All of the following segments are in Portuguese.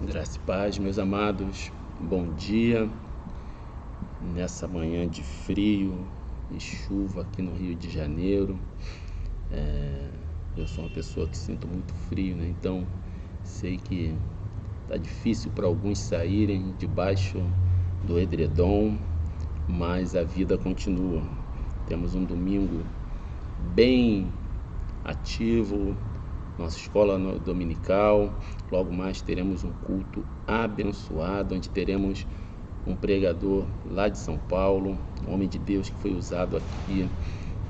Graça e paz, meus amados, bom dia. Nessa manhã de frio e chuva aqui no Rio de Janeiro. Eu sou uma pessoa que sinto muito frio, né? Então sei que tá difícil para alguns saírem debaixo do edredom, mas a vida continua. Temos um domingo bem ativo, nossa escola dominical. Logo mais teremos um culto abençoado, onde teremos um pregador lá de São Paulo, um homem de Deus que foi usado aqui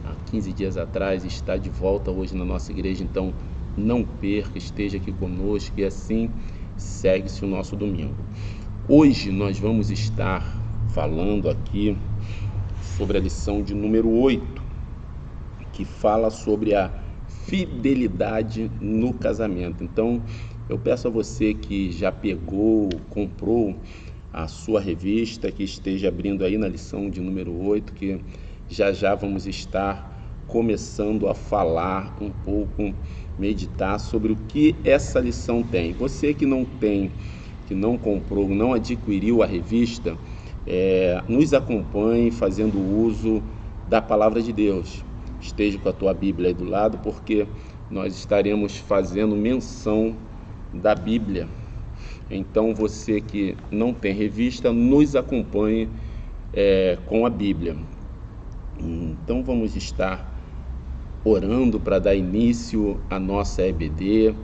há 15 dias atrás, está de volta hoje na nossa igreja. Então não perca, esteja aqui conosco, e assim segue-se o nosso domingo. Hoje nós vamos estar falando aqui sobre a lição de número 8, que fala sobre a fidelidade no casamento. Então eu peço a você que já pegou, comprou a sua revista, que esteja abrindo aí na lição de número 8, que já vamos estar começando a falar um pouco, meditar sobre o que essa lição tem. Você que não tem, que não comprou, não adquiriu a revista, nos acompanhe fazendo uso da palavra de Deus. Esteja com a tua Bíblia aí do lado, porque nós estaremos fazendo menção da Bíblia. Então você que não tem revista, nos acompanhe com a Bíblia. Então vamos estar orando para dar início à nossa EBD.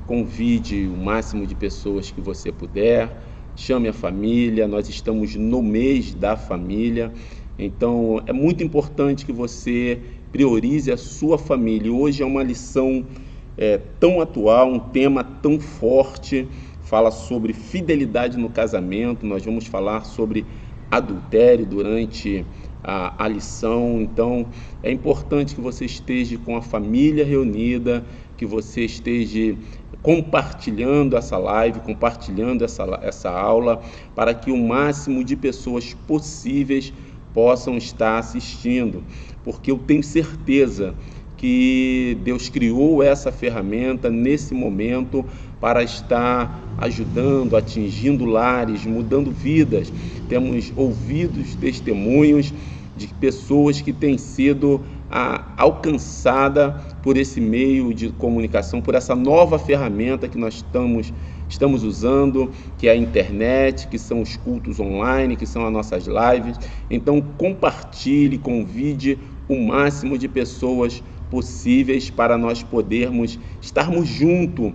Convide o máximo de pessoas que você puder, chame a família. Nós estamos no mês da família, então é muito importante que você priorize a sua família. Hoje é uma lição tão atual, um tema tão forte. Fala sobre fidelidade no casamento. Nós vamos falar sobre adultério durante a lição. Então é importante que você esteja com a família reunida, que você esteja compartilhando essa live, compartilhando essa aula, para que o máximo de pessoas possíveis possam estar assistindo, porque eu tenho certeza que Deus criou essa ferramenta nesse momento para estar ajudando, atingindo lares, mudando vidas. Temos ouvido testemunhos de pessoas que têm sido alcançadas por esse meio de comunicação, por essa nova ferramenta que nós estamos usando, que é a internet, que são os cultos online, que são as nossas lives. Então compartilhe, convide o máximo de pessoas possíveis para nós podermos estarmos juntos,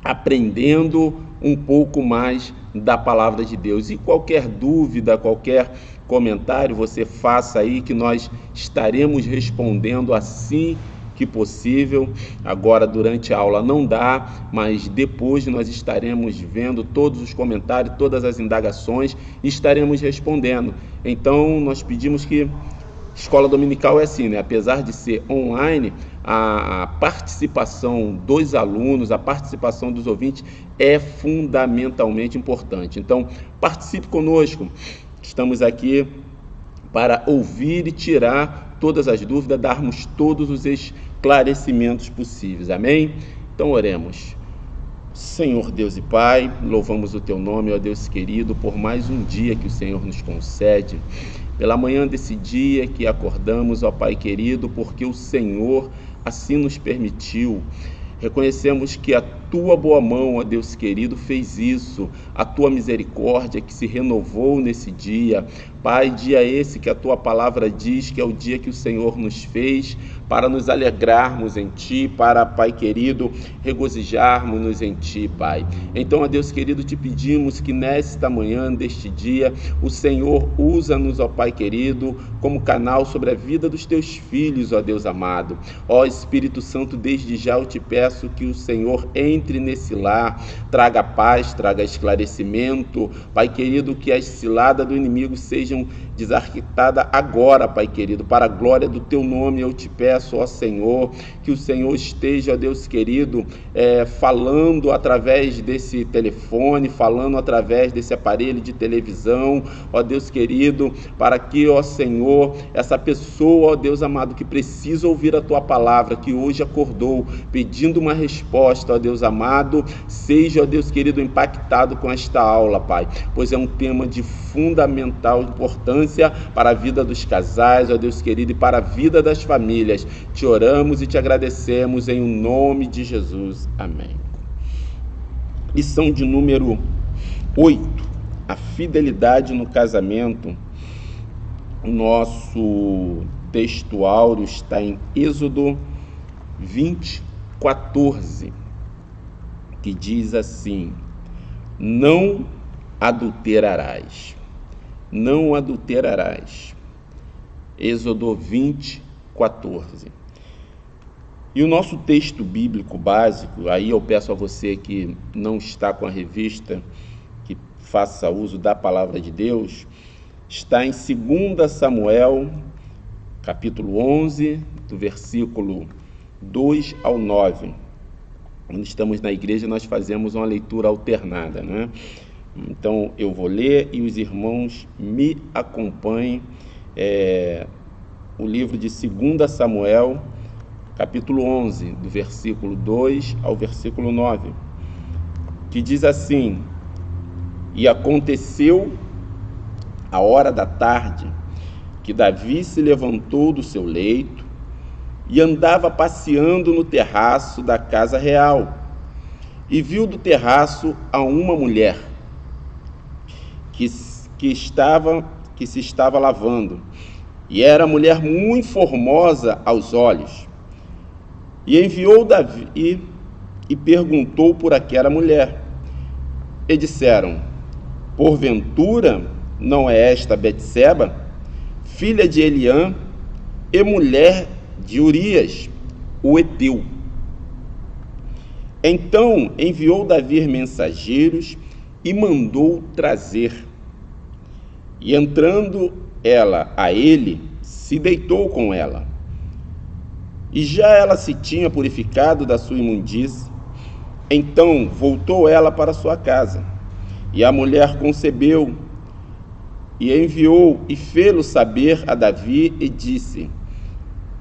aprendendo um pouco mais da palavra de Deus. E qualquer dúvida, qualquer comentário, você faça aí, que nós estaremos respondendo assim que possível. Agora durante a aula não dá, mas depois nós estaremos vendo todos os comentários, todas as indagações, e estaremos respondendo. Então nós pedimos que escola dominical é assim, né? Apesar de ser online, a participação dos alunos, a participação dos ouvintes é fundamentalmente importante. Então participe conosco. Estamos aqui para ouvir e tirar todas as dúvidas, darmos todos os esclarecimentos possíveis. Amém? Então oremos. Senhor Deus e Pai, louvamos o Teu nome, ó Deus querido, por mais um dia que o Senhor nos concede, pela manhã desse dia que acordamos, ó Pai querido, porque o Senhor assim nos permitiu. Reconhecemos que a Tua boa mão, ó Deus querido, fez isso, a Tua misericórdia que se renovou nesse dia. Pai, dia esse que a Tua palavra diz que é o dia que o Senhor nos fez para nos alegrarmos em Ti, para, Pai querido, regozijarmos-nos em Ti, Pai. Então, ó Deus querido, te pedimos que nesta manhã, deste dia, o Senhor usa-nos, ó Pai querido, como canal sobre a vida dos Teus filhos, ó Deus amado. Ó Espírito Santo, desde já eu te peço que o Senhor entre nesse lar, traga paz, traga esclarecimento, Pai querido, que as ciladas do inimigo sejam desarquitada agora, Pai querido, para a glória do Teu nome. Eu te peço, ó Senhor, que o Senhor esteja, ó Deus querido, falando através desse telefone, falando através desse aparelho de televisão, ó Deus querido, para que, ó Senhor, essa pessoa, ó Deus amado, que precisa ouvir a Tua palavra, que hoje acordou pedindo uma resposta, ó Deus amado, seja, ó Deus querido, impactado com esta aula, Pai, pois é um tema de fundamental importância para a vida dos casais, ó Deus querido, e para a vida das famílias. Te oramos e te agradecemos em nome de Jesus. Amém. Lição de número 8, a fidelidade no casamento. O nosso texto áureo está em Êxodo 20:14, que diz assim: não adulterarás. Não adulterarás. Êxodo 20:14. E o nosso texto bíblico básico, aí eu peço a você que não está com a revista, que faça uso da palavra de Deus, está em 2 Samuel, capítulo 11, do versículo 2 ao 9. Quando estamos na igreja, nós fazemos uma leitura alternada, né? Então, eu vou ler e os irmãos me acompanhem. O livro de 2 Samuel, capítulo 11, do versículo 2 ao versículo 9, que diz assim: e aconteceu à hora da tarde que Davi se levantou do seu leito e andava passeando no terraço da casa real, e viu do terraço a uma mulher que se estava lavando, e era mulher muito formosa aos olhos. E enviou Davi e perguntou por aquela mulher. E disseram: porventura não é esta Betseba, filha de Eliã e mulher de Urias, o heteu? Então enviou Davi mensageiros e mandou trazer. E entrando ela a ele, se deitou com ela. E já ela se tinha purificado da sua imundície. Então voltou ela para sua casa. E a mulher concebeu, e enviou e fê-lo saber a Davi, e disse: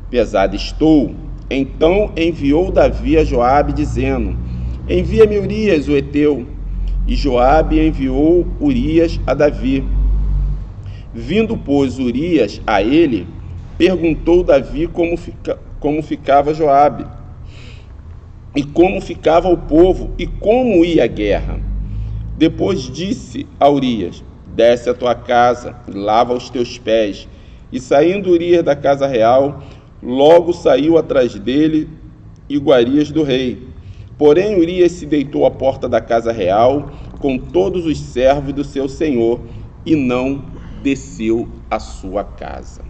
pesada estou. Então enviou Davi a Joabe, dizendo: envia-me Urias, o heteu. E Joabe enviou Urias a Davi. Vindo, pois, Urias a ele, perguntou Davi como ficava Joabe, e como ficava o povo, e como ia a guerra. Depois disse a Urias: desce à tua casa, e lava os teus pés. E saindo Urias da casa real, logo saiu atrás dele iguarias do rei. Porém Urias se deitou à porta da casa real, com todos os servos do seu senhor, e não desceu à sua casa.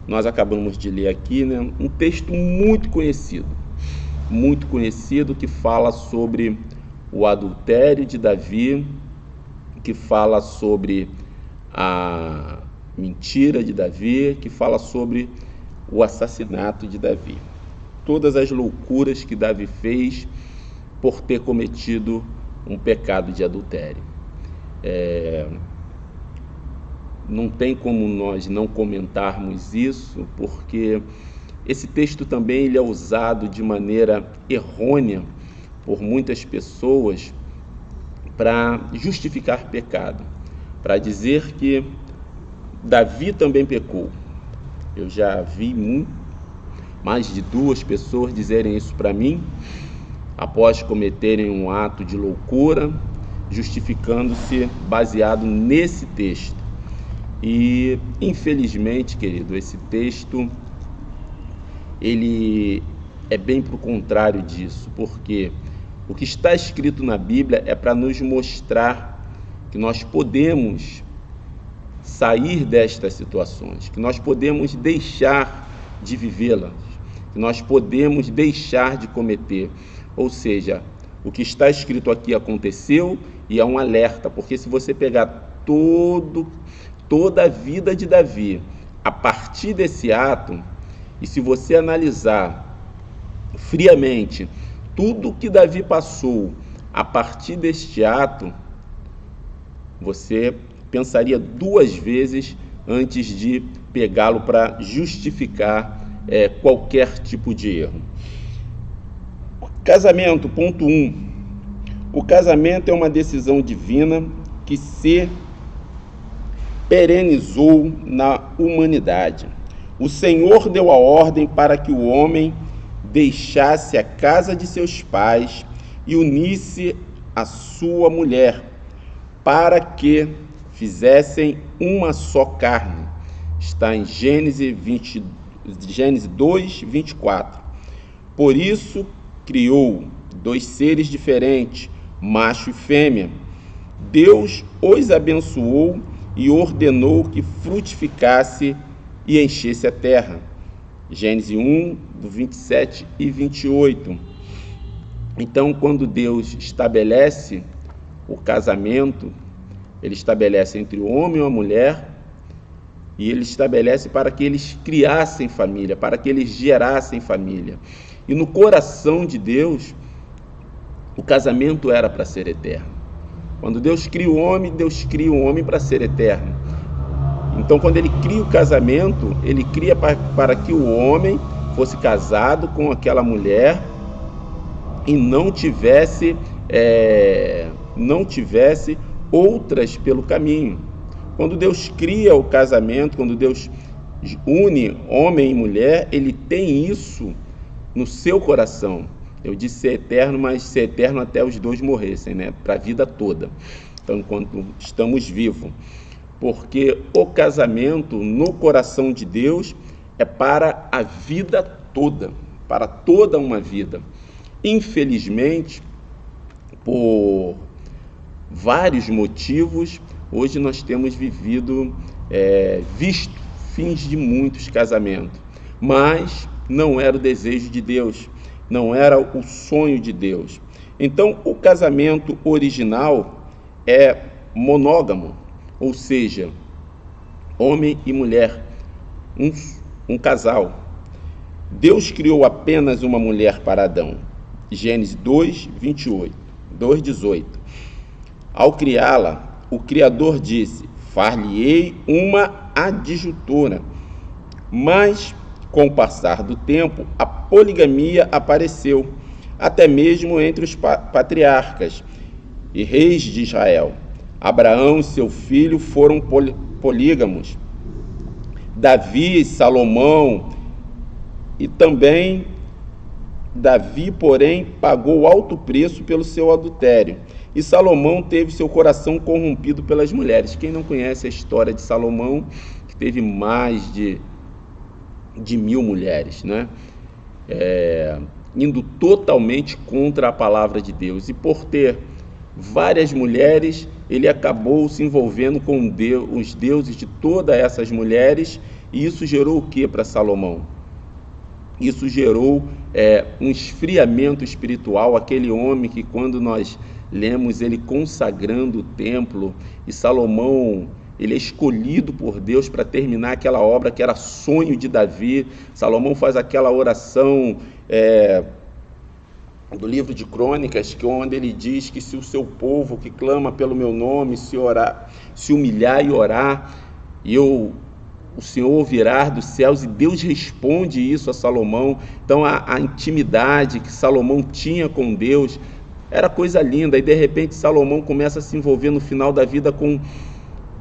Nós acabamos de ler aqui, né, um texto muito conhecido, que fala sobre o adultério de Davi, que fala sobre a mentira de Davi, que fala sobre o assassinato de Davi. Todas as loucuras que Davi fez por ter cometido um pecado de adultério. Não tem como nós não comentarmos isso, porque esse texto também ele é usado de maneira errônea por muitas pessoas para justificar pecado, para dizer que Davi também pecou. Eu já vi mais de 2 pessoas dizerem isso para mim, após cometerem um ato de loucura, justificando-se baseado nesse texto. E, infelizmente, querido, esse texto, ele é bem para o contrário disso, porque o que está escrito na Bíblia é para nos mostrar que nós podemos sair destas situações, que nós podemos deixar de vivê-las, que nós podemos deixar de cometer. Ou seja, O que está escrito aqui aconteceu e é um alerta, porque se você pegar toda a vida de Davi, a partir desse ato, e se você analisar friamente tudo que Davi passou a partir deste ato, você pensaria duas vezes antes de pegá-lo para justificar qualquer tipo de erro. Casamento, ponto 1. O casamento é uma decisão divina que se perenizou na humanidade. O Senhor deu a ordem para que o homem deixasse a casa de seus pais e unisse a sua mulher, para que fizessem uma só carne. Está em Gênesis 2, 24. Por isso criou dois seres diferentes, macho e fêmea. Deus os abençoou e ordenou que frutificasse e enchesse a terra. Gênesis 1, do 27 e 28. Então, quando Deus estabelece o casamento, ele estabelece entre o homem e a mulher, e ele estabelece para que eles criassem família, para que eles gerassem família. E no coração de Deus, o casamento era para ser eterno. Quando Deus cria o homem para ser eterno. Então, quando ele cria o casamento, ele cria para que o homem fosse casado com aquela mulher e não tivesse outras pelo caminho. Quando Deus cria o casamento, quando Deus une homem e mulher, ele tem isso no seu coração. Eu disse ser eterno, mas ser eterno até os dois morressem, né? Para a vida toda. Então, enquanto estamos vivos. Porque o casamento no coração de Deus é para a vida toda, para toda uma vida. Infelizmente, por vários motivos, hoje nós temos visto fins de muitos casamentos, mas não era o desejo de Deus, não era o sonho de Deus. Então, o casamento original é monógamo, ou seja, homem e mulher, um casal. Deus criou apenas uma mulher para Adão. Gênesis 2:18. Ao criá-la, o Criador disse: far-lhe-ei uma adjutora. Mas, com o passar do tempo, a poligamia apareceu, até mesmo entre os patriarcas e reis de Israel. Abraão e seu filho foram polígamos. Davi e Salomão, e também Davi, porém, pagou alto preço pelo seu adultério. E Salomão teve seu coração corrompido pelas mulheres. Quem não conhece a história de Salomão, que teve mais de 1000 mulheres, né? Indo totalmente contra a palavra de Deus. E por ter várias mulheres, ele acabou se envolvendo com os deuses de todas essas mulheres, e isso gerou o que para Salomão? Isso gerou um esfriamento espiritual, aquele homem que, quando nós lemos ele consagrando o templo, e Salomão, ele é escolhido por Deus para terminar aquela obra que era sonho de Davi. Salomão faz aquela oração do livro de Crônicas, onde ele diz que se o seu povo que clama pelo meu nome se humilhar e orar, o Senhor ouvirá dos céus, e Deus responde isso a Salomão. Então a intimidade que Salomão tinha com Deus era coisa linda, e de repente Salomão começa a se envolver no final da vida com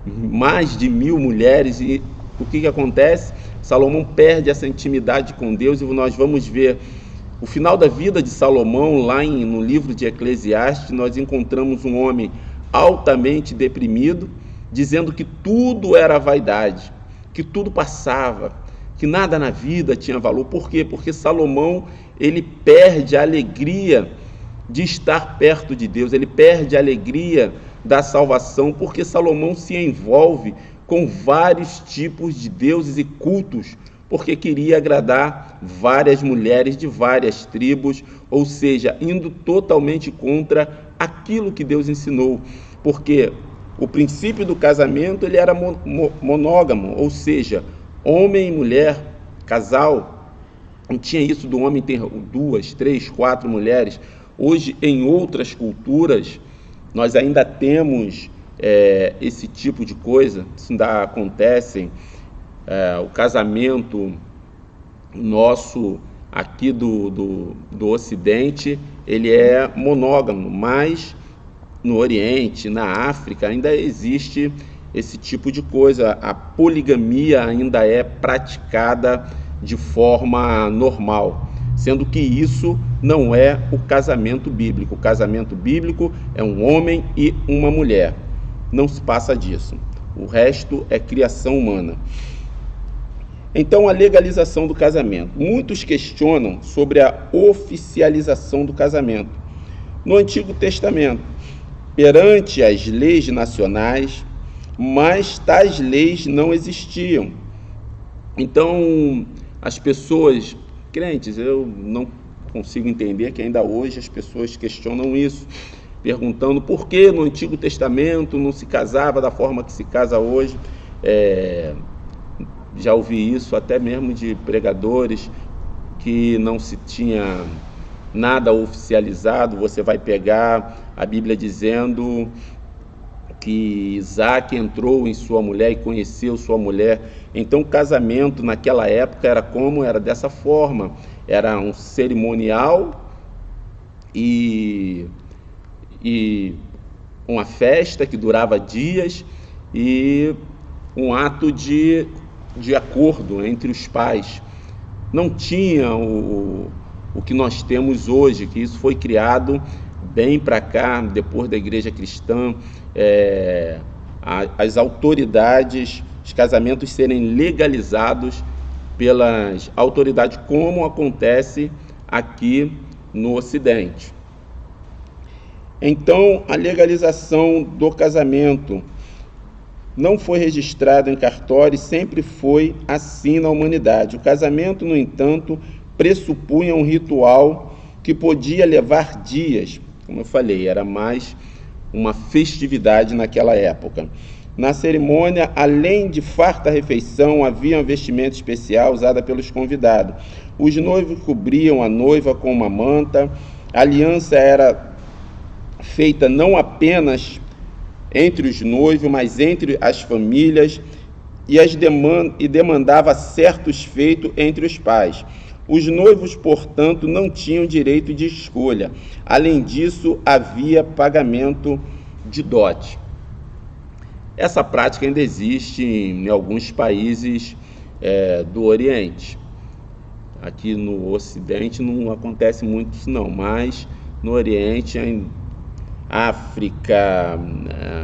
mais de 1000 mulheres, e o que acontece? Salomão perde essa intimidade com Deus, e nós vamos ver o final da vida de Salomão lá no livro de Eclesiastes. Nós encontramos um homem altamente deprimido, dizendo que tudo era vaidade, que tudo passava, que nada na vida tinha valor. Por quê? Porque Salomão, ele perde a alegria de estar perto de Deus, ele perde a alegria da salvação, porque Salomão se envolve com vários tipos de deuses e cultos, porque queria agradar várias mulheres de várias tribos, ou seja, indo totalmente contra aquilo que Deus ensinou, porque o princípio do casamento ele era monógamo, ou seja, homem e mulher, casal. Não tinha isso do homem ter 2, 3, 4 mulheres. Hoje, em outras culturas, nós ainda temos esse tipo de coisa, isso ainda acontece. O casamento nosso aqui do Ocidente, ele é monógamo, mas no Oriente, na África, ainda existe esse tipo de coisa. A poligamia ainda é praticada de forma normal, sendo que isso não é o casamento bíblico. O casamento bíblico é um homem e uma mulher. Não se passa disso. O resto é criação humana. Então, a legalização do casamento. Muitos questionam sobre a oficialização do casamento. No Antigo Testamento, perante as leis nacionais, mas tais leis não existiam. Então, as pessoas crentes, eu não consigo entender que ainda hoje as pessoas questionam isso, perguntando por que no Antigo Testamento não se casava da forma que se casa hoje. Já ouvi isso até mesmo de pregadores, que não se tinha nada oficializado. Você vai pegar a Bíblia dizendo que Isaac entrou em sua mulher e conheceu sua mulher. Então o casamento naquela época era como? Era dessa forma. Era um cerimonial e uma festa que durava dias e um ato de acordo entre os pais. Não tinha o que nós temos hoje, que isso foi criado bem para cá, depois da igreja cristã, as autoridades, os casamentos serem legalizados pelas autoridades, como acontece aqui no Ocidente. Então, a legalização do casamento não foi registrado em cartório e sempre foi assim na humanidade. O casamento, no entanto, pressupunha um ritual que podia levar dias. Como eu falei, era mais uma festividade naquela época. Na cerimônia, além de farta refeição, havia uma vestimenta especial usada pelos convidados. Os noivos cobriam a noiva com uma manta. A aliança era feita não apenas entre os noivos, mas entre as famílias, e demandava certos feitos entre os pais. Os noivos, portanto, não tinham direito de escolha. Além disso, havia pagamento de dote. Essa prática ainda existe em alguns países do Oriente. Aqui no Ocidente não acontece muito isso não, mas no Oriente, em África,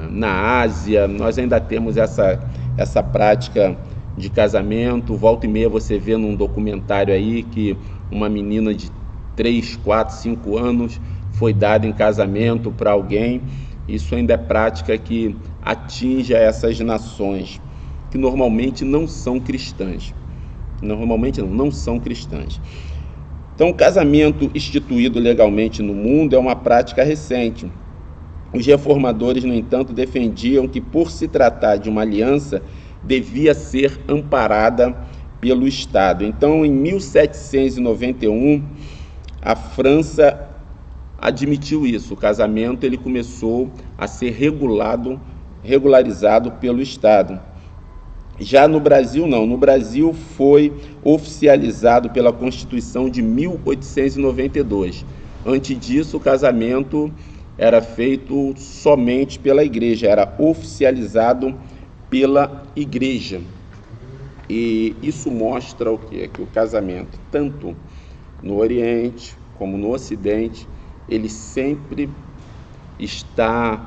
na Ásia, nós ainda temos essa prática de casamento. Volta e meia você vê num documentário aí que uma menina de 3, 4, 5 anos foi dada em casamento para alguém. Isso ainda é prática que atinge essas nações, que normalmente não são cristãs. Não são cristãs. Então, o casamento instituído legalmente no mundo é uma prática recente. Os reformadores, no entanto, defendiam que, por se tratar de uma aliança, devia ser amparada pelo Estado. Então, em 1791, a França admitiu isso. O casamento ele começou a ser regularizado pelo Estado. Já no Brasil, não. No Brasil foi oficializado pela Constituição de 1892. Antes disso, o casamento era feito somente pela igreja, era oficializado pela igreja. E isso mostra o quê? Que o casamento, tanto no Oriente como no Ocidente, ele sempre está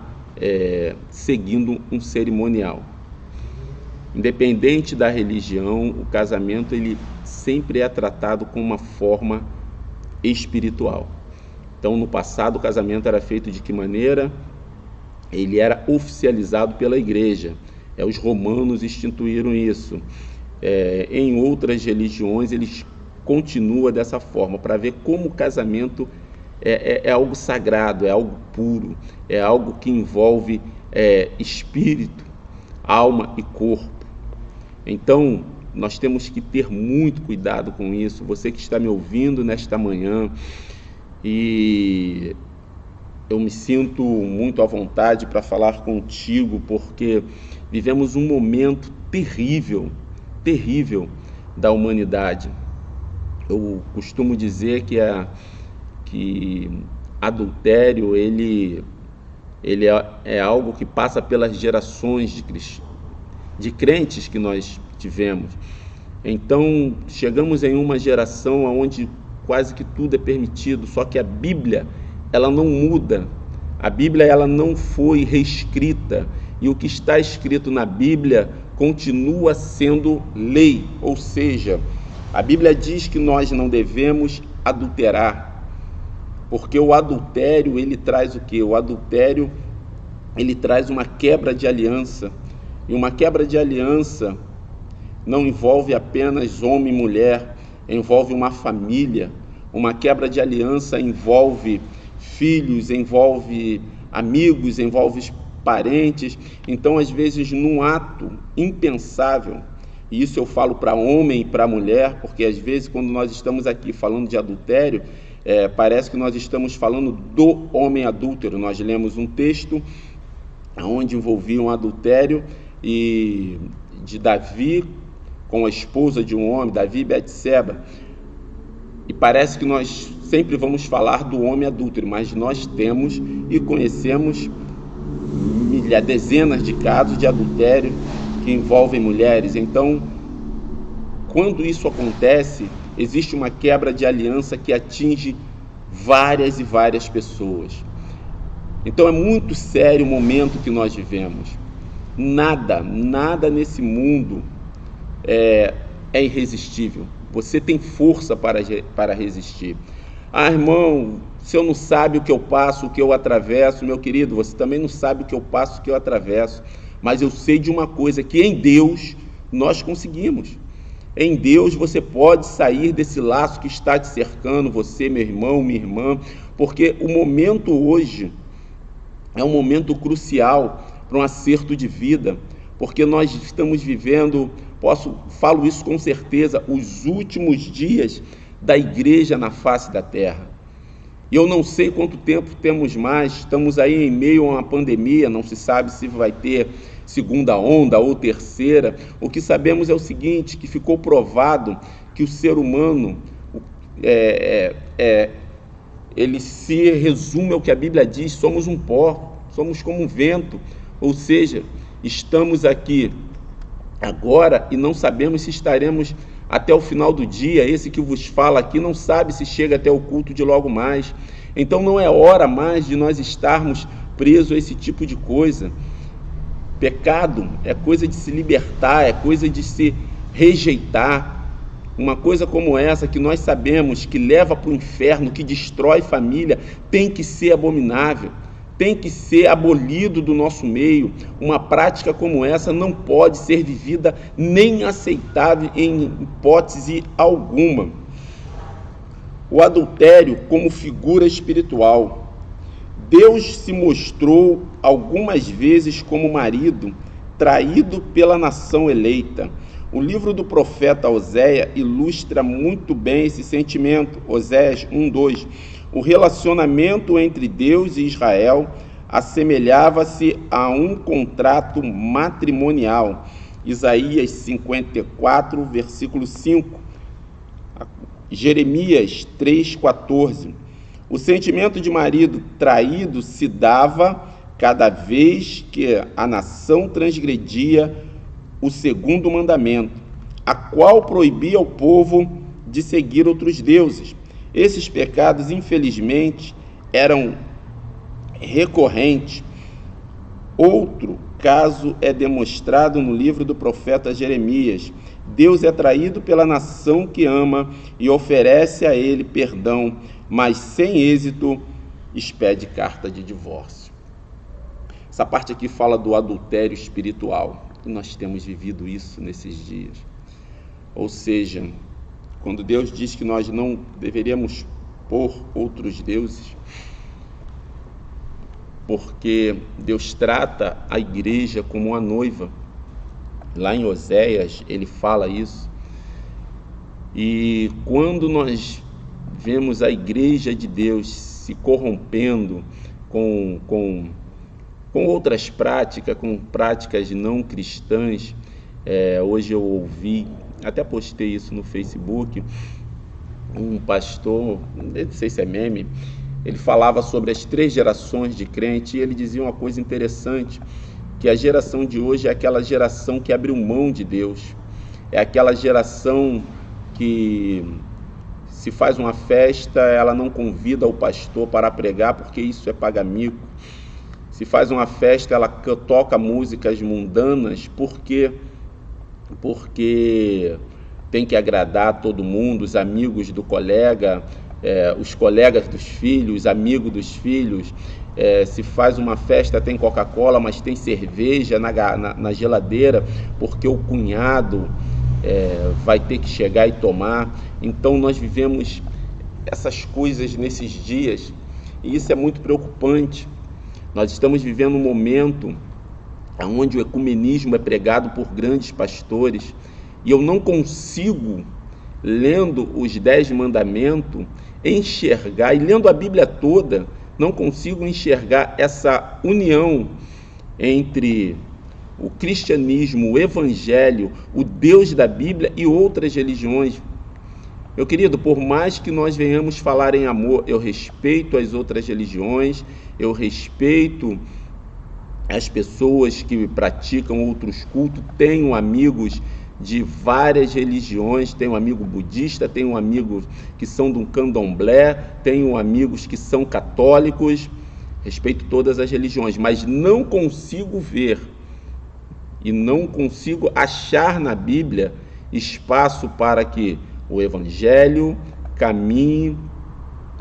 seguindo um cerimonial. Independente da religião, o casamento ele sempre é tratado com uma forma espiritual. Então, no passado, o casamento era feito de que maneira? Ele era oficializado pela igreja. Os romanos instituíram isso. Em outras religiões, eles continua dessa forma, para ver como o casamento é algo sagrado, é algo puro, é algo que envolve espírito, alma e corpo. Então, nós temos que ter muito cuidado com isso. Você que está me ouvindo nesta manhã, e eu me sinto muito à vontade para falar contigo, porque vivemos um momento terrível, terrível da humanidade. Eu costumo dizer que adultério ele é algo que passa pelas gerações de crentes que nós tivemos. Então, chegamos em uma geração onde quase que tudo é permitido, só que a Bíblia, ela não muda. A Bíblia, ela não foi reescrita, e o que está escrito na Bíblia continua sendo lei, ou seja, a Bíblia diz que nós não devemos adulterar, porque o adultério, ele traz o quê? O adultério, ele traz uma quebra de aliança, e uma quebra de aliança não envolve apenas homem e mulher, envolve uma família. Uma quebra de aliança envolve filhos, envolve amigos, envolve parentes. Então, às vezes, num ato impensável, e isso eu falo para homem e para mulher, porque às vezes quando nós estamos aqui falando de adultério, parece que nós estamos falando do homem adúltero. Nós lemos um texto onde envolvia um adultério e de Davi com a esposa de um homem, Davi e Betseba, e parece que nós sempre vamos falar do homem adúltero, mas nós temos e conhecemos dezenas de casos de adultério que envolvem mulheres. Então, quando isso acontece, existe uma quebra de aliança que atinge várias e várias pessoas. Então é muito sério o momento que nós vivemos. Nada nesse mundo é irresistível. Você tem força para resistir. Irmão, se eu não sabe o que eu passo, o que eu atravesso, meu querido, você também não sabe o que eu passo, o que eu atravesso. Mas eu sei de uma coisa, que em Deus nós conseguimos. Em Deus você pode sair desse laço que está te cercando, você, meu irmão, minha irmã, porque o momento hoje é um momento crucial para um acerto de vida, porque nós estamos vivendo, falo isso com certeza, os últimos dias da igreja na face da terra. E eu não sei quanto tempo temos mais, estamos aí em meio a uma pandemia, não se sabe se vai ter segunda onda ou terceira. O que sabemos é o seguinte, que ficou provado que o ser humano, ele se resume ao que a Bíblia diz: somos um pó, somos como um vento, ou seja, estamos aqui agora e não sabemos se estaremos até o final do dia. Esse que vos fala aqui não sabe se chega até o culto de logo mais. Então não é hora mais de nós estarmos presos a esse tipo de coisa. Pecado é coisa de se libertar, é coisa de se rejeitar. Uma coisa como essa, que nós sabemos que leva para o inferno, que destrói família, tem que ser abominável, tem que ser abolido do nosso meio. Uma prática como essa não pode ser vivida nem aceitável em hipótese alguma. O adultério como figura espiritual. Deus se mostrou algumas vezes como marido traído pela nação eleita. O livro do profeta Oséias ilustra muito bem esse sentimento. Oséias 1:2. O relacionamento entre Deus e Israel assemelhava-se a um contrato matrimonial. Isaías 54, versículo 5. Jeremias 3:14. O sentimento de marido traído se dava cada vez que a nação transgredia o segundo mandamento, a qual proibia ao povo de seguir outros deuses. Esses pecados, infelizmente, eram recorrentes. Outro caso é demonstrado no livro do profeta Jeremias. Deus é traído pela nação que ama e oferece a ele perdão, mas sem êxito expede carta de divórcio. Essa parte aqui fala do adultério espiritual, e nós temos vivido isso nesses dias. Ou seja, quando Deus diz que nós não deveríamos pôr outros deuses, porque Deus trata a igreja como uma noiva. Lá em Oséias ele fala isso. E quando nós vemos a igreja de Deus se corrompendo com outras práticas, com práticas não cristãs, hoje eu ouvi, até postei isso no Facebook, um pastor, não sei se é meme, ele falava sobre as 3 gerações de crente, e ele dizia uma coisa interessante, que a geração de hoje é aquela geração que abriu mão de Deus, é aquela geração que se faz uma festa, ela não convida o pastor para pregar, porque isso é paga-mico. Se faz uma festa, ela toca músicas mundanas, porque tem que agradar todo mundo, os amigos do colega, os colegas dos filhos, amigos dos filhos. Se faz uma festa, tem Coca-Cola, mas tem cerveja na geladeira, porque o cunhado vai ter que chegar e tomar. Então nós vivemos essas coisas nesses dias, e isso é muito preocupante. Nós estamos vivendo um momento onde o ecumenismo é pregado por grandes pastores, e eu não consigo, lendo os 10 mandamentos, enxergar, e lendo a Bíblia toda, não consigo enxergar essa união entre o cristianismo, o evangelho, o Deus da Bíblia e outras religiões. Meu querido, por mais que nós venhamos falar em amor, eu respeito as outras religiões, eu respeito as pessoas que praticam outros cultos, tenho amigos de várias religiões, tenho amigo budista, tenho amigos que são do candomblé, tenho amigos que são católicos, respeito todas as religiões, mas não consigo ver e não consigo achar na Bíblia espaço para que o evangelho caminhe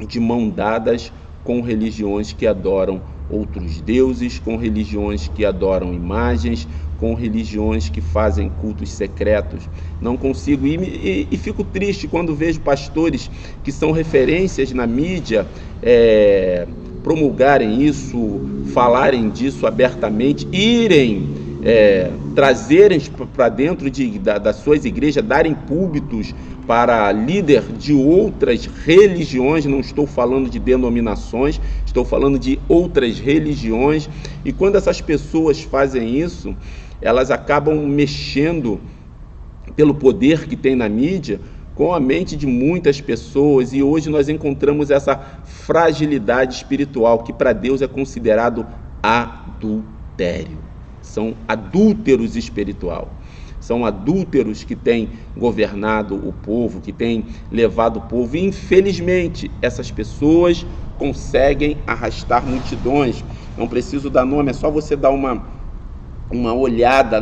de mão dadas com religiões que adoram outros deuses, com religiões que adoram imagens, com religiões que fazem cultos secretos. Não consigo, e fico triste quando vejo pastores que são referências na mídia promulgarem isso, falarem disso abertamente, irem trazerem para dentro das suas igrejas, darem púlpitos para líder de outras religiões. Não estou falando de denominações, estou falando de outras religiões. E quando essas pessoas fazem isso, elas acabam mexendo, pelo poder que tem na mídia, com a mente de muitas pessoas, e hoje nós encontramos essa fragilidade espiritual, que para Deus é considerado adultério. São adúlteros espiritual, são adúlteros que têm governado o povo, que têm levado o povo, e infelizmente essas pessoas conseguem arrastar multidões. Não preciso dar nome, é só você dar uma olhada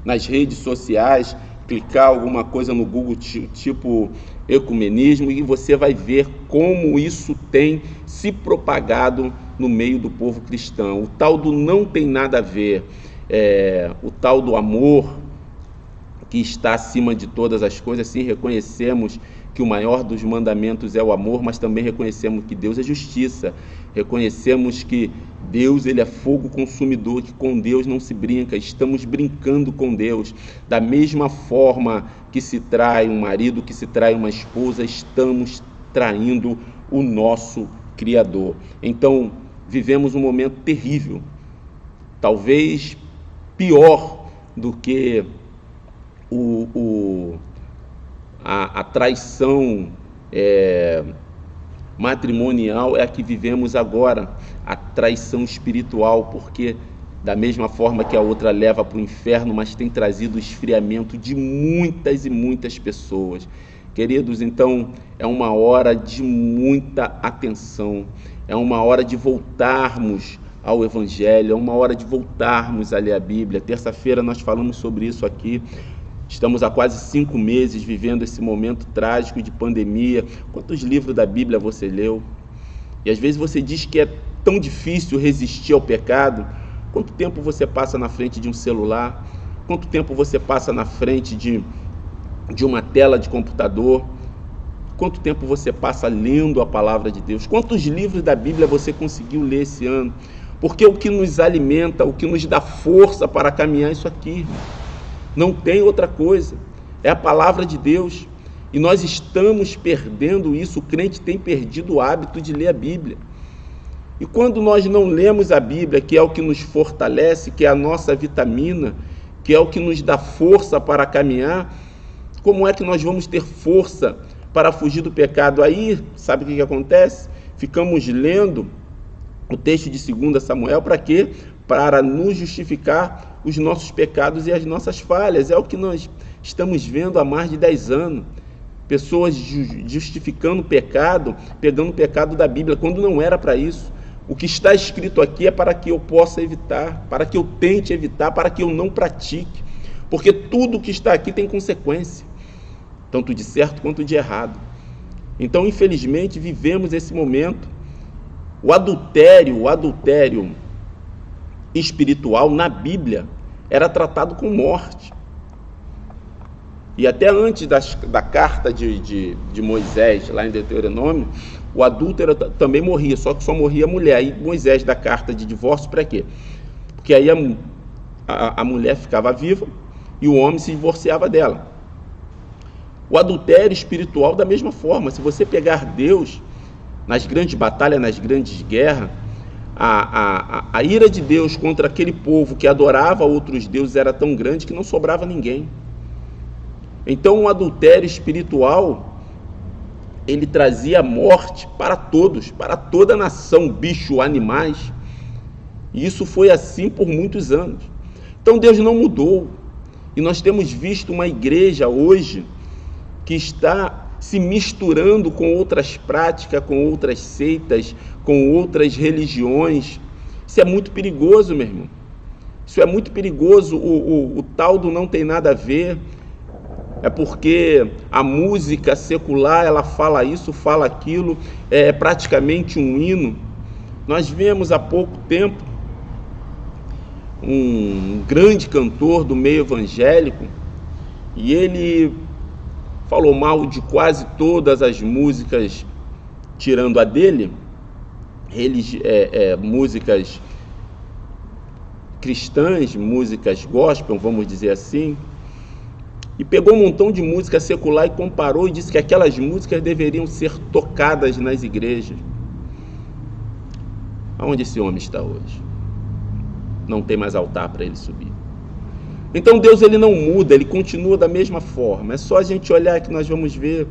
nas redes sociais, clicar alguma coisa no Google tipo ecumenismo, e você vai ver como isso tem se propagado no meio do povo cristão. O tal do não tem nada a ver, o tal do amor que está acima de todas as coisas. Sim, reconhecemos que o maior dos mandamentos é o amor, mas também reconhecemos que Deus é justiça, reconhecemos que Deus ele é fogo consumidor, que com Deus não se brinca. Estamos brincando com Deus. Da mesma forma que se trai um marido, que se trai uma esposa, estamos traindo o nosso Criador. Então, vivemos um momento terrível, talvez pior do que a traição matrimonial, é a que vivemos agora, a traição espiritual, porque da mesma forma que a outra leva para o inferno, mas tem trazido o esfriamento de muitas e muitas pessoas. Queridos, então é uma hora de muita atenção, é uma hora de voltarmos ao Evangelho, é uma hora de voltarmos a ler a Bíblia. Terça-feira nós falamos sobre isso aqui. Estamos há quase 5 meses vivendo esse momento trágico de pandemia. Quantos livros da Bíblia você leu? E às vezes você diz que é tão difícil resistir ao pecado. Quanto tempo você passa na frente de um celular? Quanto tempo você passa na frente de de uma tela de computador? Quanto tempo você passa lendo a palavra de Deus? Quantos livros da Bíblia você conseguiu ler esse ano? Porque o que nos alimenta, o que nos dá força para caminhar é isso aqui, irmão. Não tem outra coisa. É a palavra de Deus. E nós estamos perdendo isso. O crente tem perdido o hábito de ler a Bíblia. E quando nós não lemos a Bíblia, que é o que nos fortalece, que é a nossa vitamina, que é o que nos dá força para caminhar, como é que nós vamos ter força para fugir do pecado? Aí, sabe o que acontece? Ficamos lendo o texto de 2 Samuel para quê? Para nos justificar os nossos pecados e as nossas falhas. É o que nós estamos vendo há mais de 10 anos. Pessoas justificando o pecado, pegando o pecado da Bíblia, quando não era para isso. O que está escrito aqui é para que eu possa evitar, para que eu tente evitar, para que eu não pratique. Porque tudo que está aqui tem consequência, tanto de certo quanto de errado. Então, infelizmente, vivemos esse momento. O adultério espiritual na Bíblia era tratado com morte. E até antes da carta de Moisés, lá em Deuteronômio, o adúltero também morria, só que só morria a mulher. Aí Moisés dá carta de divórcio para quê? Porque aí a mulher ficava viva e o homem se divorciava dela. O adultério espiritual da mesma forma. Se você pegar Deus nas grandes batalhas, nas grandes guerras, a ira de Deus contra aquele povo que adorava outros deuses era tão grande que não sobrava ninguém. Então o adultério espiritual, ele trazia morte para todos, para toda a nação, bicho, animais. E isso foi assim por muitos anos. Então Deus não mudou. E nós temos visto uma igreja hoje que está se misturando com outras práticas, com outras seitas, com outras religiões. Isso é muito perigoso, meu irmão. Isso é muito perigoso. O tal do não tem nada a ver. É porque a música secular, ela fala isso, fala aquilo, é praticamente um hino. Nós vemos há pouco tempo um grande cantor do meio evangélico, e ele falou mal de quase todas as músicas, tirando a dele, músicas cristãs, músicas gospel, vamos dizer assim, e pegou um montão de música secular e comparou e disse que aquelas músicas deveriam ser tocadas nas igrejas. Aonde esse homem está hoje? Não tem mais altar para ele subir. Então Deus, ele não muda, ele continua da mesma forma. É só a gente olhar que nós vamos ver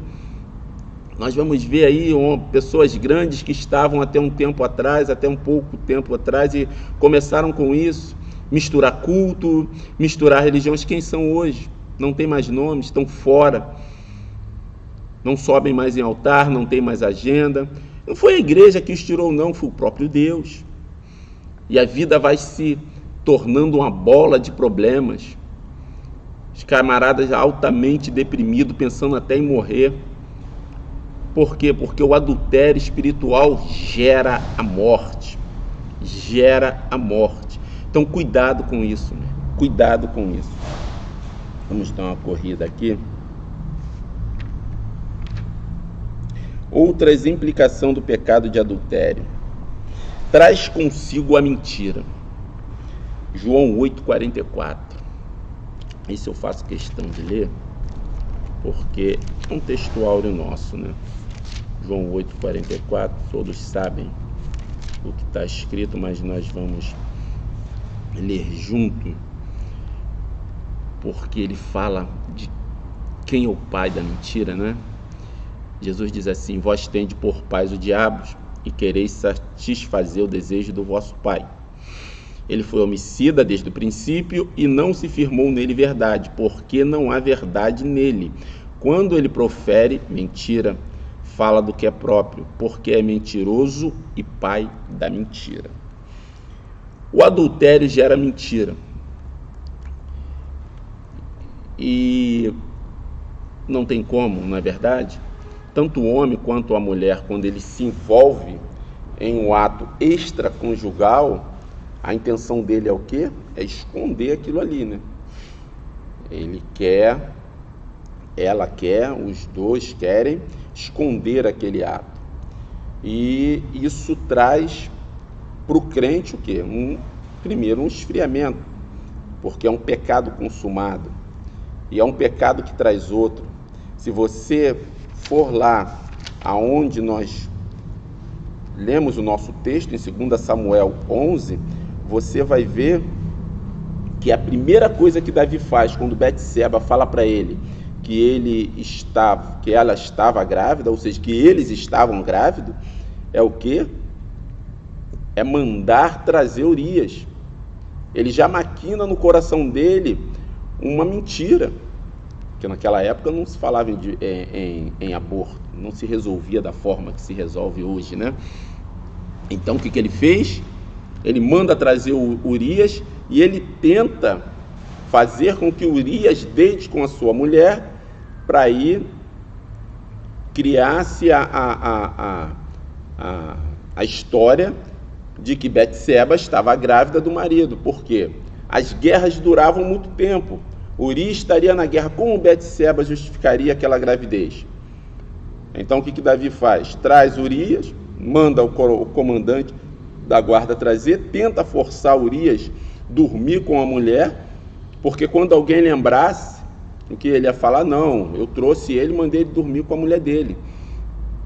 aí pessoas grandes que estavam até um tempo atrás, até um pouco tempo atrás, e começaram com isso, misturar culto, misturar religiões. Quem são hoje? Não tem mais nome, estão fora, não sobem mais em altar, não tem mais agenda. Não foi a igreja que os tirou, não, foi o próprio Deus. E a vida vai se tornando uma bola de problemas. Os camaradas altamente deprimidos, pensando até em morrer. Por quê? Porque o adultério espiritual gera a morte. Gera a morte. Então cuidado com isso, né? Cuidado com isso. Vamos dar uma corrida aqui. Outras implicações do pecado de adultério. Traz consigo a mentira. João 8,44. Isso eu faço questão de ler, porque é um textuário nosso, né? João 8,44, todos sabem o que está escrito, mas nós vamos ler junto, porque ele fala de quem é o pai da mentira, né? Jesus diz assim: vós tendes por pais o diabo e quereis satisfazer o desejo do vosso pai. Ele foi homicida desde o princípio e não se firmou nele verdade, porque não há verdade nele. Quando ele profere mentira, fala do que é próprio, porque é mentiroso e pai da mentira. O adultério gera mentira. E não tem como, não é verdade? Tanto o homem quanto a mulher, quando ele se envolve em um ato extraconjugal, a intenção dele é o quê? É esconder aquilo ali, né? Ele quer ela quer, os dois querem esconder aquele ato. E isso traz para o crente o quê? Primeiro, um esfriamento, porque é um pecado consumado, e é um pecado que traz outro. Se você for lá aonde nós lemos o nosso texto, em 2 Samuel 11, você vai ver que a primeira coisa que Davi faz quando Betseba fala para ele que ela estava grávida, ou seja, que eles estavam grávidos, é o quê? É mandar trazer Urias. Ele já maquina no coração dele uma mentira, porque naquela época não se falava em aborto, não se resolvia da forma que se resolve hoje, né? Então o que ele fez? Ele manda trazer o Urias e ele tenta fazer com que Urias deite com a sua mulher para aí criar-se a história de que Betseba estava grávida do marido. Por quê? As guerras duravam muito tempo. Urias estaria na guerra. Como Betseba justificaria aquela gravidez? Então o que Davi faz? Traz Urias, manda o comandante da guarda trazer, tenta forçar Urias dormir com a mulher, porque quando alguém lembrasse o que ele ia falar, não, eu trouxe ele, mandei ele dormir com a mulher dele.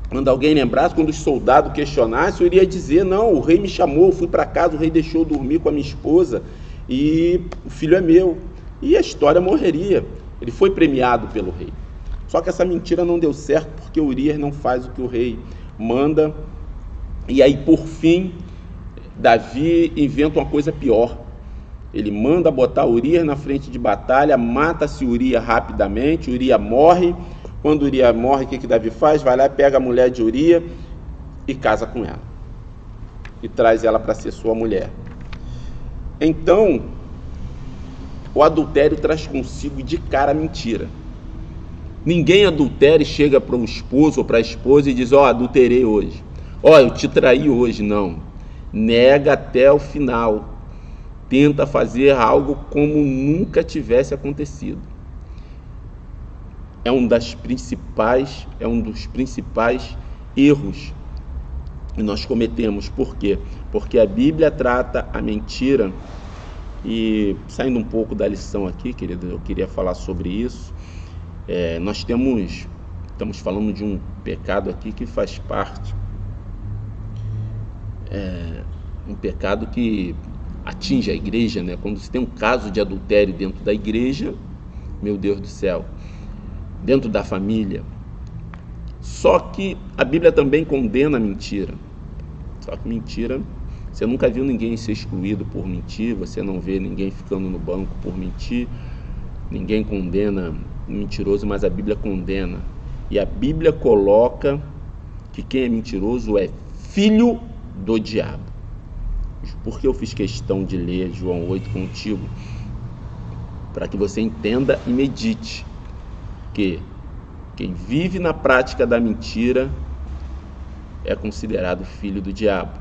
Quando alguém lembrasse, quando os soldados questionassem, Urias ia dizer, não, o rei me chamou, eu fui para casa, o rei deixou eu dormir com a minha esposa e o filho é meu. E a história morreria. Ele foi premiado pelo rei. Só que essa mentira não deu certo, porque Urias não faz o que o rei manda. E aí, por fim, Davi inventa uma coisa pior. Ele manda botar Urias na frente de batalha, mata-se Urias rapidamente, Urias morre. Quando Urias morre, o que Davi faz? Vai lá, pega a mulher de Urias e casa com ela. E traz ela para ser sua mulher. Então, o adultério traz consigo de cara a mentira. Ninguém adultera e chega para o esposo ou para a esposa e diz, adulterei hoje. Eu te traí hoje. Não. Nega até o final. Tenta fazer algo como nunca tivesse acontecido. É um dos principais erros que nós cometemos. Por quê? Porque a Bíblia trata a mentira, e saindo um pouco da lição aqui, querido, eu queria falar sobre isso. Nós estamos falando de um pecado aqui que faz parte, um pecado que atinge a igreja, né? Quando você tem um caso de adultério dentro da igreja, meu Deus do céu, dentro da família. Só que a Bíblia também condena a mentira. Só que mentira, você nunca viu ninguém ser excluído por mentir, você não vê ninguém ficando no banco por mentir, ninguém condena o mentiroso, mas a Bíblia condena. E a Bíblia coloca que quem é mentiroso é filho do diabo. Por que eu fiz questão de ler João 8 contigo? Para que você entenda e medite que quem vive na prática da mentira é considerado filho do diabo.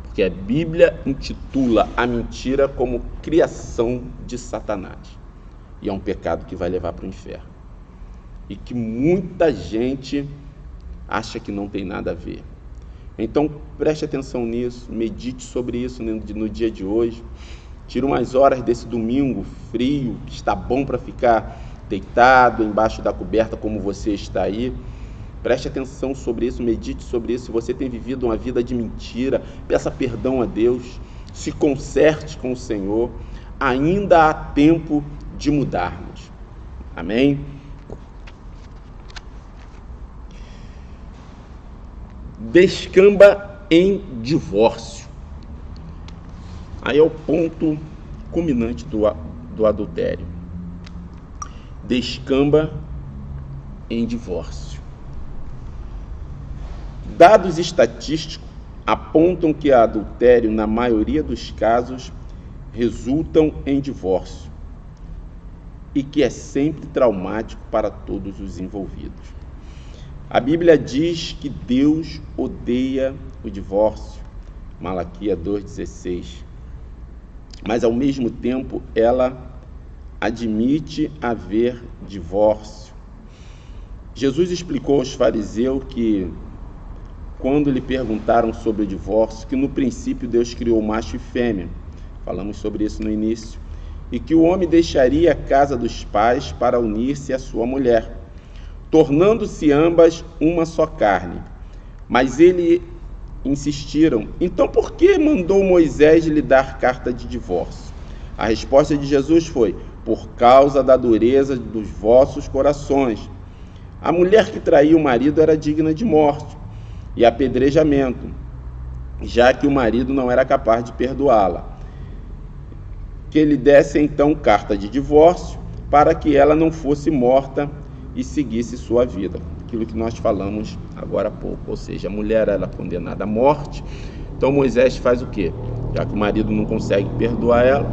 Porque a Bíblia intitula a mentira como criação de Satanás. E é um pecado que vai levar para o inferno. E que muita gente acha que não tem nada a ver. Então, preste atenção nisso, medite sobre isso no dia de hoje. Tire umas horas desse domingo frio, que está bom para ficar deitado embaixo da coberta como você está aí. Preste atenção sobre isso, medite sobre isso. Se você tem vivido uma vida de mentira, peça perdão a Deus, se conserte com o Senhor. Ainda há tempo de mudarmos. Amém? Descamba em divórcio. Aí é o ponto culminante do adultério. Descamba em divórcio. Dados estatísticos apontam que o adultério, na maioria dos casos, resultam em divórcio e que é sempre traumático para todos os envolvidos. A Bíblia diz que Deus odeia o divórcio, Malaquias 2,16. Mas, ao mesmo tempo, ela admite haver divórcio. Jesus explicou aos fariseus que, quando lhe perguntaram sobre o divórcio, que no princípio Deus criou macho e fêmea, falamos sobre isso no início, e que o homem deixaria a casa dos pais para unir-se à sua mulher, tornando-se ambas uma só carne. Mas eles insistiram: então por que mandou Moisés lhe dar carta de divórcio? A resposta de Jesus foi: por causa da dureza dos vossos corações. A mulher que traía o marido era digna de morte e apedrejamento, já que o marido não era capaz de perdoá-la. Que lhe desse então carta de divórcio, para que ela não fosse morta e seguisse sua vida. Aquilo que nós falamos agora há pouco, ou seja, a mulher era condenada à morte. Então Moisés faz o quê? Já que o marido não consegue perdoar ela,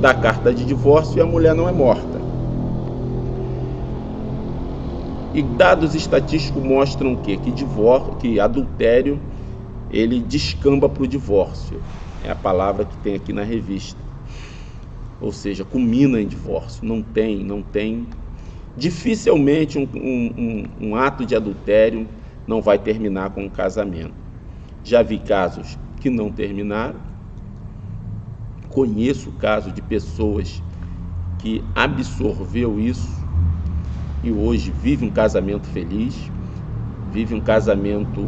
dá carta de divórcio e a mulher não é morta. E dados estatísticos mostram o quê? Que adultério, ele descamba para o divórcio. É a palavra que tem aqui na revista. Ou seja, culmina em divórcio. Não tem. Dificilmente um ato de adultério não vai terminar com um casamento. Já vi casos que não terminaram. Conheço o caso de pessoas que absorveu isso e hoje vive um casamento feliz, vive um casamento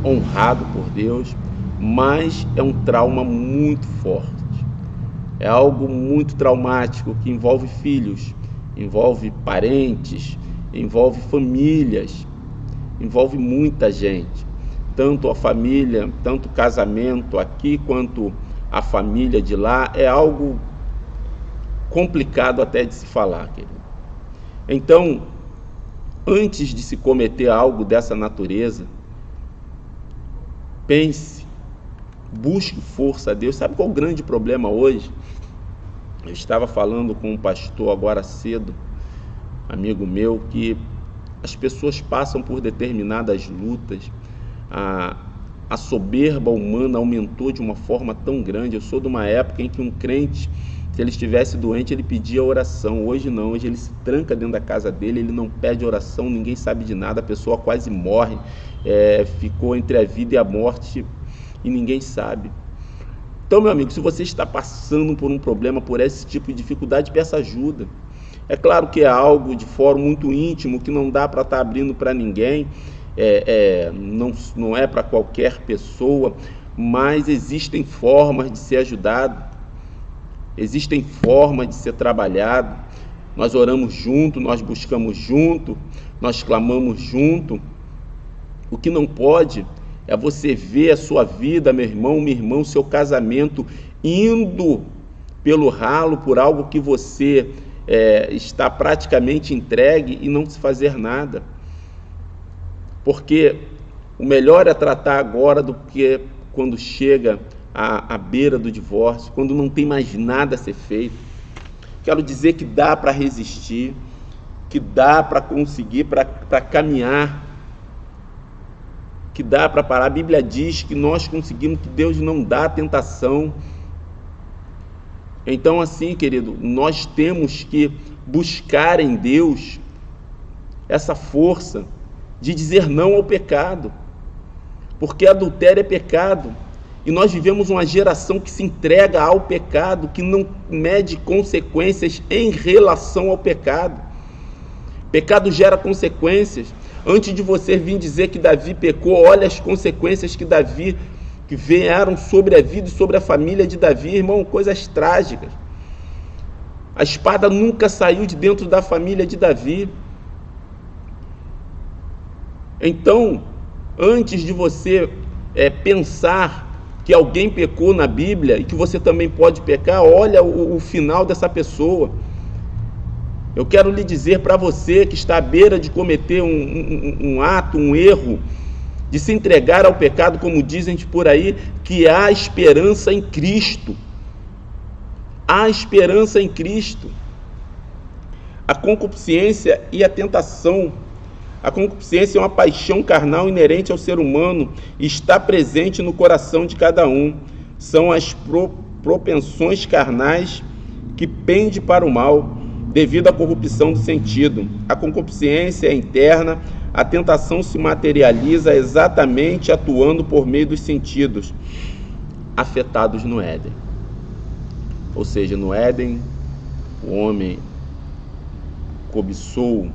honrado por Deus, mas é um trauma muito forte. É algo muito traumático que envolve filhos, envolve parentes, envolve famílias, envolve muita gente. Tanto a família, tanto o casamento aqui quanto a família de lá, é algo complicado até de se falar, querido. Então, antes de se cometer algo dessa natureza, pense, busque força a Deus. Sabe qual é o grande problema hoje? Eu estava falando com um pastor agora cedo, amigo meu, que as pessoas passam por determinadas lutas, a soberba humana aumentou de uma forma tão grande. Eu sou de uma época em que um crente, se ele estivesse doente, ele pedia oração. Hoje não, hoje ele se tranca dentro da casa dele, ele não pede oração, ninguém sabe de nada, a pessoa quase morre, ficou entre a vida e a morte e ninguém sabe. Então, meu amigo, se você está passando por um problema, por esse tipo de dificuldade, peça ajuda. É claro que é algo de fórum muito íntimo, que não dá para estar abrindo para ninguém, não é para qualquer pessoa, mas existem formas de ser ajudado, existem formas de ser trabalhado. Nós oramos junto, nós buscamos junto, nós clamamos junto. O que não pode é você ver a sua vida, meu irmão, minha irmã, seu casamento indo pelo ralo por algo que você está praticamente entregue e não se fazer nada. Porque o melhor é tratar agora do que quando chega à beira do divórcio, quando não tem mais nada a ser feito. Quero dizer que dá para resistir, que dá para conseguir, para caminhar, que dá para parar. A Bíblia diz que nós conseguimos, que Deus não dá tentação. Então, assim, querido, nós temos que buscar em Deus essa força de dizer não ao pecado, porque adultério é pecado, e nós vivemos uma geração que se entrega ao pecado, que não mede consequências em relação ao pecado. Pecado gera consequências. Antes de você vir dizer que Davi pecou, olha as consequências que vieram sobre a vida e sobre a família de Davi, irmão, coisas trágicas. A espada nunca saiu de dentro da família de Davi. Então, antes de você pensar que alguém pecou na Bíblia e que você também pode pecar, olha o final dessa pessoa. Eu quero lhe dizer para você que está à beira de cometer um ato, um erro, de se entregar ao pecado, como dizem por aí, que há esperança em Cristo. Há esperança em Cristo. A concupiscência e a tentação. A concupiscência é uma paixão carnal inerente ao ser humano e está presente no coração de cada um. São as propensões carnais que pendem para o mal. devido à corrupção do sentido. A concupiscência é interna, a tentação se materializa exatamente atuando por meio dos sentidos afetados no Éden. Ou seja, no Éden, o homem cobiçou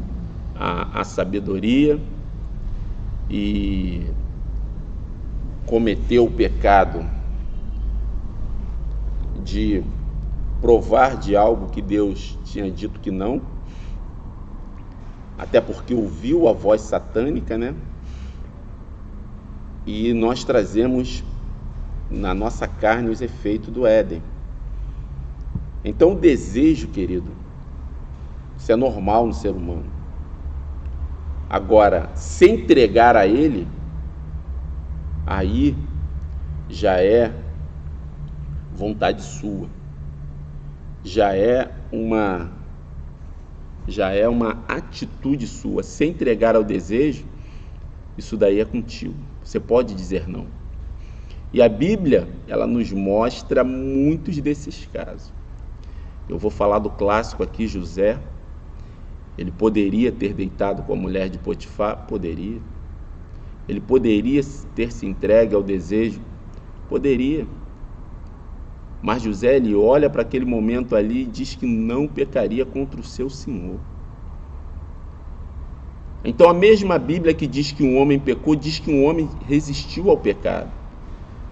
a sabedoria e cometeu o pecado de provar de algo que Deus tinha dito que não, até porque ouviu a voz satânica, né? E nós trazemos na nossa carne os efeitos do Éden. Então o desejo, querido, isso é normal no ser humano. Agora, se entregar a ele, aí já é vontade sua, já é uma atitude sua. Se entregar ao desejo, isso daí é contigo. Você pode dizer não. E a Bíblia, ela nos mostra muitos desses casos. Eu vou falar do clássico aqui, José. Ele poderia ter deitado com a mulher de Potifar? Poderia. Ele poderia ter se entregue ao desejo? Poderia. Mas José, ele olha para aquele momento ali e diz que não pecaria contra o seu Senhor. Então a mesma Bíblia que diz que um homem pecou, diz que um homem resistiu ao pecado.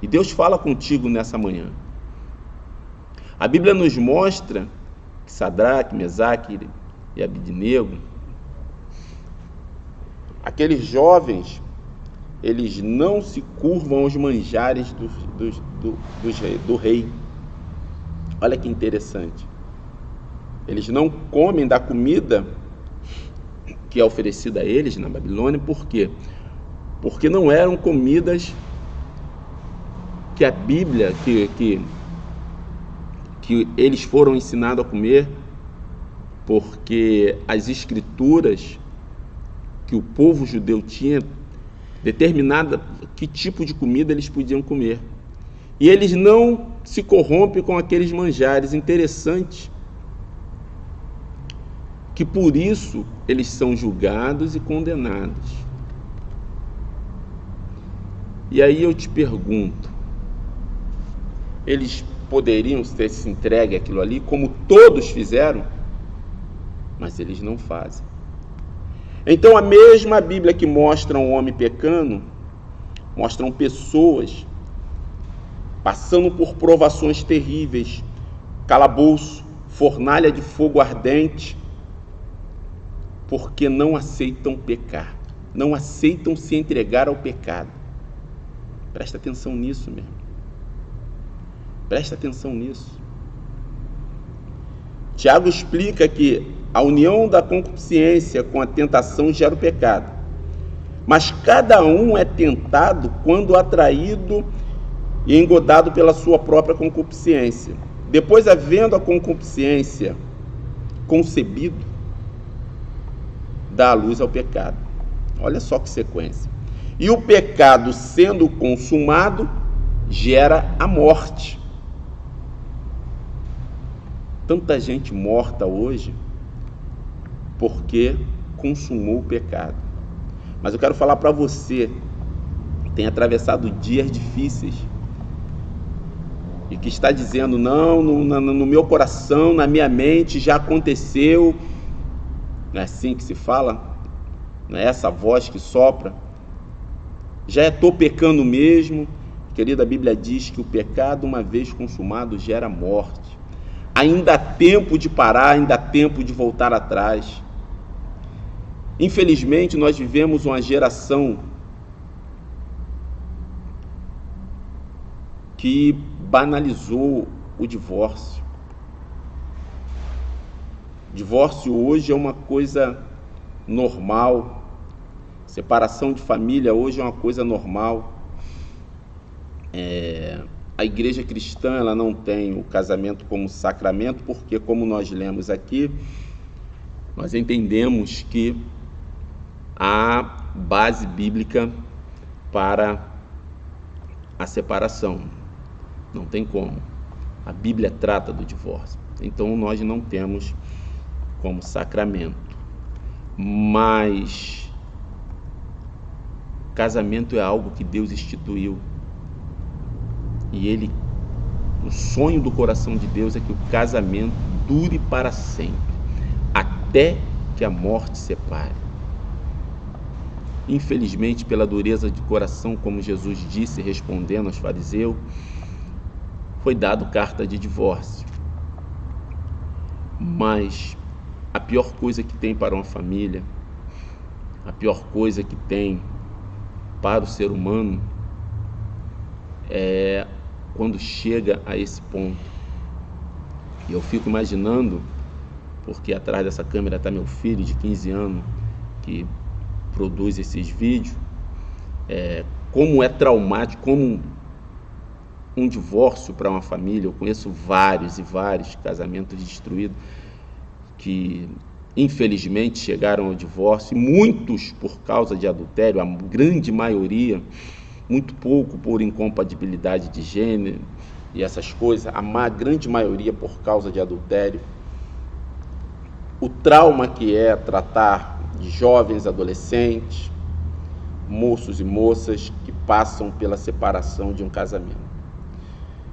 E Deus fala contigo nessa manhã. A Bíblia nos mostra que Sadraque, Mesaque e Abednego, aqueles jovens, eles não se curvam aos manjares do rei. Olha que interessante. Eles não comem da comida que é oferecida a eles na Babilônia. Por quê? Porque não eram comidas que a Bíblia, que eles foram ensinados a comer, porque as escrituras que o povo judeu tinha determinada que tipo de comida eles podiam comer. E eles não se corrompem com aqueles manjares. Interessante que por isso eles são julgados e condenados. E aí eu te pergunto, eles poderiam ter se entregue àquilo ali, como todos fizeram, mas eles não fazem. Então a mesma Bíblia que mostra um homem pecando, mostram pessoas passando por provações terríveis, calabouço, fornalha de fogo ardente, porque não aceitam pecar, não aceitam se entregar ao pecado. Presta atenção nisso, meu irmão. Presta atenção nisso. Tiago explica que a união da concupiscência com a tentação gera o pecado. Mas cada um é tentado quando atraído e engodado pela sua própria concupiscência. Depois, havendo a concupiscência concebido, dá a luz ao pecado. Olha só que sequência. E o pecado, sendo consumado, gera a morte. Tanta gente morta hoje porque consumou o pecado. Mas eu quero falar para você que tem atravessado dias difíceis e que está dizendo, não, no meu coração, na minha mente já aconteceu. Não é assim que se fala? Não é essa voz que sopra? Já estou pecando mesmo. Querida, a Bíblia diz que o pecado, uma vez consumado, gera morte. Ainda há tempo de parar, ainda há tempo de voltar atrás. Infelizmente, nós vivemos uma geração que banalizou o divórcio. Divórcio hoje é uma coisa normal. Separação de família hoje é uma coisa normal. A igreja cristã, ela não tem o casamento como sacramento, porque, como nós lemos aqui, nós entendemos que há base bíblica para a separação. Não tem como. A Bíblia trata do divórcio. Então nós não temos como sacramento. Mas casamento é algo que Deus instituiu. E o sonho do coração de Deus é que o casamento dure para sempre, até que a morte separe. Infelizmente, pela dureza de coração, como Jesus disse respondendo aos fariseus, foi dado carta de divórcio. Mas a pior coisa que tem para uma família, a pior coisa que tem para o ser humano é quando chega a esse ponto. E eu fico imaginando, porque atrás dessa câmera está meu filho de 15 anos, que produz esses vídeos, como é traumático, como um divórcio para uma família. Eu conheço vários e vários casamentos destruídos que infelizmente chegaram ao divórcio, e muitos por causa de adultério, a grande maioria, muito pouco por incompatibilidade de gênero e essas coisas, a grande maioria por causa de adultério. O trauma que é tratar de jovens, adolescentes, moços e moças que passam pela separação de um casamento.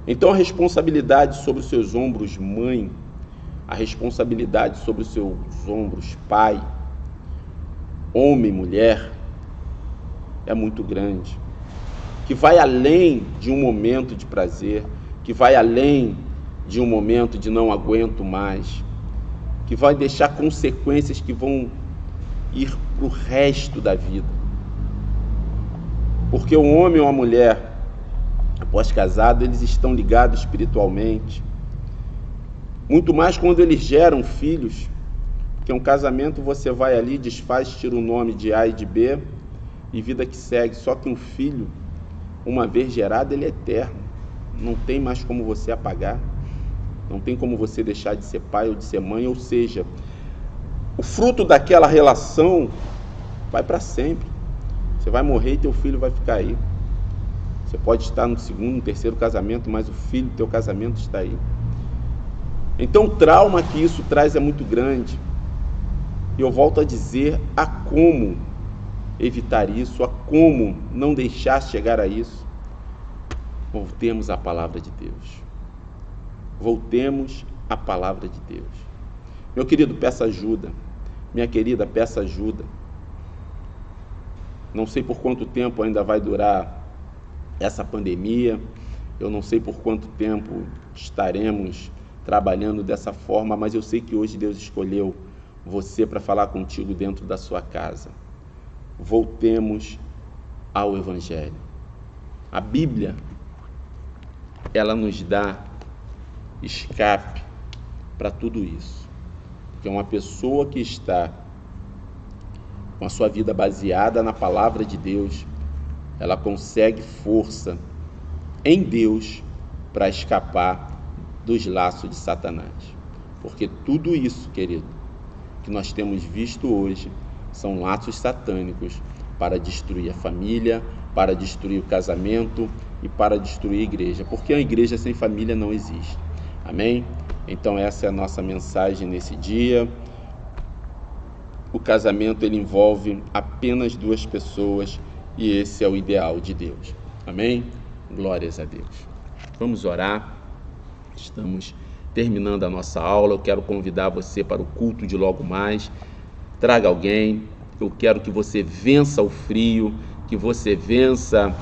Então a responsabilidade sobre os seus ombros, mãe, a responsabilidade sobre os seus ombros, pai, homem, mulher, é muito grande, que vai além de um momento de prazer, que vai além de um momento de não aguento mais, que vai deixar consequências que vão ir para o resto da vida. Porque um homem ou uma mulher, após casado, eles estão ligados espiritualmente, muito mais quando eles geram filhos, porque um casamento você vai ali, desfaz, tira o nome de A e de B, e vida que segue. Só que um filho, uma vez gerado, ele é eterno, não tem mais como você apagar, não tem como você deixar de ser pai ou de ser mãe, ou seja, o fruto daquela relação vai para sempre. Você vai morrer e teu filho vai ficar aí. Você pode estar no segundo, no terceiro casamento, mas o filho do teu casamento está aí. Então o trauma que isso traz é muito grande. E eu volto a dizer, há como evitar isso, há como não deixar chegar a isso. Voltemos à palavra de Deus. Voltemos à palavra de Deus. Meu querido, peça ajuda. Minha querida, peça ajuda. Não sei por quanto tempo ainda vai durar essa pandemia. Eu não sei por quanto tempo estaremos trabalhando dessa forma, mas eu sei que hoje Deus escolheu você para falar contigo dentro da sua casa. Voltemos ao Evangelho. A Bíblia, ela nos dá escape para tudo isso. Porque uma pessoa que está com a sua vida baseada na palavra de Deus, ela consegue força em Deus para escapar dos laços de Satanás. Porque tudo isso, querido, que nós temos visto hoje, são laços satânicos para destruir a família, para destruir o casamento e para destruir a igreja. Porque a igreja sem família não existe. Amém? Então essa é a nossa mensagem nesse dia. O casamento, ele envolve apenas duas pessoas e esse é o ideal de Deus. Amém? Glórias a Deus. Vamos orar. Estamos terminando a nossa aula. Eu quero convidar você para o culto de logo mais. Traga alguém. Eu quero que você vença o frio, que você vença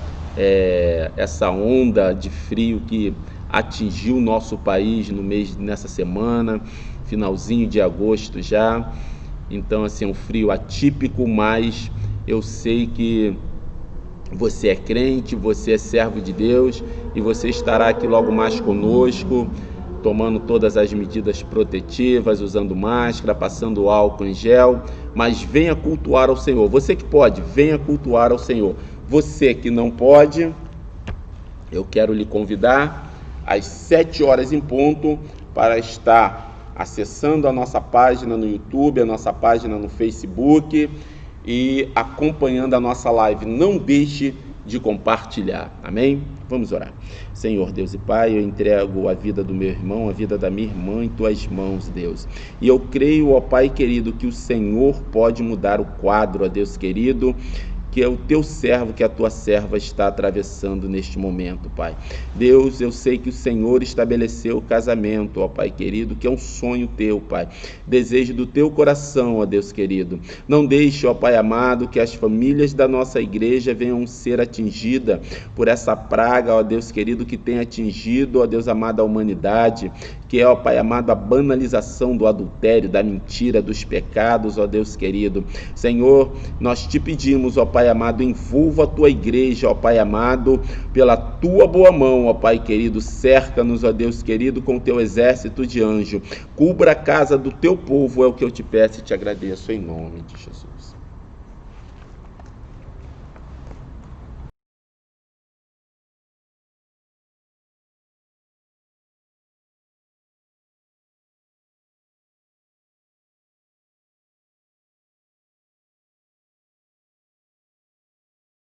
essa onda de frio que atingiu o nosso país nessa semana, finalzinho de agosto já. Então, assim, é um frio atípico, mas eu sei que você é crente, você é servo de Deus e você estará aqui logo mais conosco, tomando todas as medidas protetivas, usando máscara, passando álcool em gel, mas venha cultuar ao Senhor. Você que pode, venha cultuar ao Senhor. Você que não pode, eu quero lhe convidar às 7 horas em ponto para estar acessando a nossa página no YouTube, a nossa página no Facebook e acompanhando a nossa live. Não deixe de compartilhar. Amém? Amém? Vamos orar. Senhor Deus e Pai, eu entrego a vida do meu irmão, a vida da minha irmã em Tuas mãos, Deus. E eu creio, ó Pai querido, que o Senhor pode mudar o quadro, ó Deus querido, que é o Teu servo, que a Tua serva está atravessando neste momento, Pai. Deus, eu sei que o Senhor estabeleceu o casamento, ó Pai querido, que é um sonho Teu, Pai. Desejo do Teu coração, ó Deus querido. Não deixe, ó Pai amado, que as famílias da nossa igreja venham ser atingidas por essa praga, ó Deus querido, que tem atingido, ó Deus amado, a humanidade, que é, ó Pai amado, a banalização do adultério, da mentira, dos pecados, ó Deus querido. Senhor, nós te pedimos, ó Pai amado, envolva a Tua igreja, ó Pai amado, pela Tua boa mão, ó Pai querido, cerca-nos, ó Deus querido, com Teu exército de anjo, cubra a casa do Teu povo, é o que eu te peço e te agradeço, em nome de Jesus.